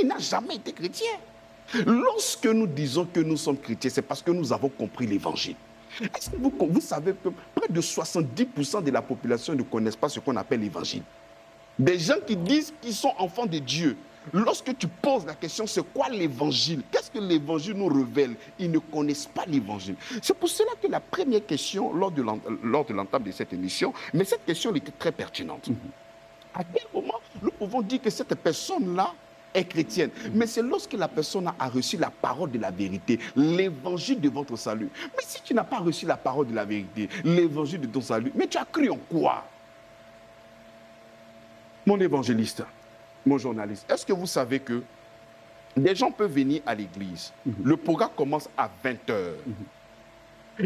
Il n'a jamais été chrétien. Lorsque nous disons que nous sommes chrétiens, c'est parce que nous avons compris l'évangile. Est-ce que vous savez que près de 70% de la population ne connaissent pas ce qu'on appelle l'évangile? Des gens qui disent qu'ils sont enfants de Dieu. Lorsque tu poses la question, c'est quoi l'évangile? Qu'est-ce que l'évangile nous révèle? Ils ne connaissent pas l'évangile. C'est pour cela que la première question, lors de l'entame de cette émission, mais cette question elle était très pertinente. À quel moment nous pouvons dire que cette personne-là est chrétienne? Mais c'est lorsque la personne a reçu la parole de la vérité, l'évangile de votre salut. Mais si tu n'as pas reçu la parole de la vérité, l'évangile de ton salut, mais tu as cru en quoi? Mon évangéliste, mon journaliste, est-ce que vous savez que des gens peuvent venir à l'église? Le programme commence à 20h.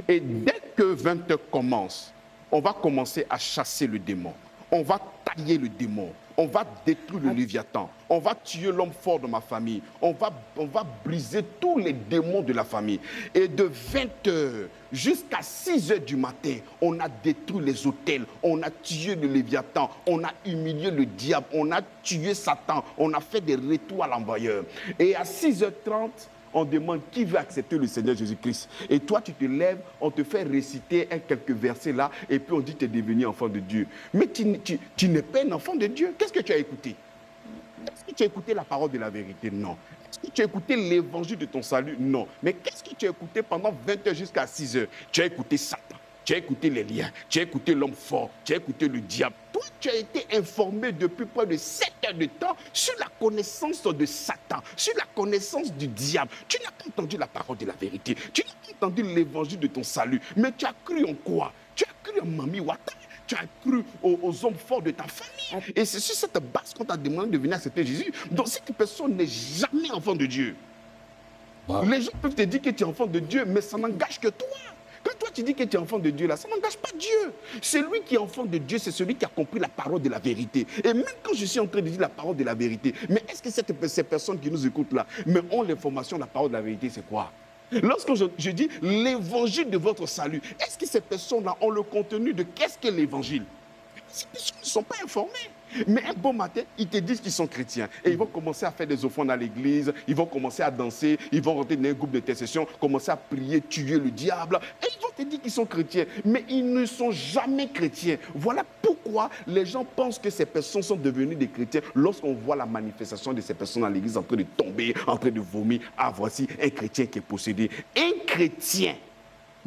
Et dès que 20h commence, on va commencer à chasser le démon. On va tailler le démon. On va détruire le Léviathan. On va tuer l'homme fort de ma famille. On va briser tous les démons de la famille. Et de 20h jusqu'à 6h du matin, on a détruit les autels. On a tué le Léviathan. On a humilié le diable. On a tué Satan. On a fait des retours à l'envoyeur. Et à 6h30, on demande qui veut accepter le Seigneur Jésus-Christ. Et toi, tu te lèves, on te fait réciter quelques versets là, et puis on dit que tu es devenu enfant de Dieu. Mais tu n'es pas un enfant de Dieu. Qu'est-ce que tu as écouté? Est-ce que tu as écouté la parole de la vérité? Non. Est-ce que tu as écouté l'évangile de ton salut? Non. Mais qu'est-ce que tu as écouté pendant 20h jusqu'à 6h? Tu as écouté Satan. Tu as écouté les liens, tu as écouté l'homme fort, tu as écouté le diable. Toi, tu as été informé depuis près de 7 heures de temps sur la connaissance de Satan, sur la connaissance du diable. Tu n'as pas entendu la parole de la vérité, tu n'as pas entendu l'évangile de ton salut. Mais tu as cru en quoi? Tu as cru en Mami Wata, tu as cru aux hommes forts de ta famille. Et c'est sur cette base qu'on t'a demandé de venir accepter Jésus. Donc cette personne n'est jamais enfant de Dieu. Les gens peuvent te dire que tu es enfant de Dieu, mais ça n'engage que toi. Quand toi tu dis que tu es enfant de Dieu, là, ça n'engage pas Dieu. Celui qui est enfant de Dieu, c'est celui qui a compris la parole de la vérité. Et même quand je suis en train de dire la parole de la vérité, mais est-ce que ces personnes qui nous écoutent là, mais ont l'information de la parole de la vérité, c'est quoi? Lorsque je dis l'évangile de votre salut, est-ce que ces personnes-là ont le contenu de qu'est-ce que l'évangile? Ces personnes ne sont pas informées. Mais un bon matin, ils te disent qu'ils sont chrétiens. Et ils vont commencer à faire des offrandes à l'église, ils vont commencer à danser, ils vont rentrer dans un groupe d'intercession, commencer à prier, tuer le diable. Et ils vont te dire qu'ils sont chrétiens. Mais ils ne sont jamais chrétiens. Voilà pourquoi les gens pensent que ces personnes sont devenues des chrétiens lorsqu'on voit la manifestation de ces personnes à l'église en train de tomber, en train de vomir. Ah, voici un chrétien qui est possédé. Un chrétien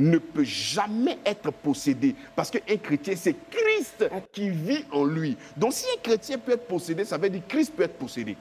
ne peut jamais être possédé. Parce qu'un chrétien, c'est Christ qui vit en lui. Donc si un chrétien peut être possédé, ça veut dire que Christ peut être possédé.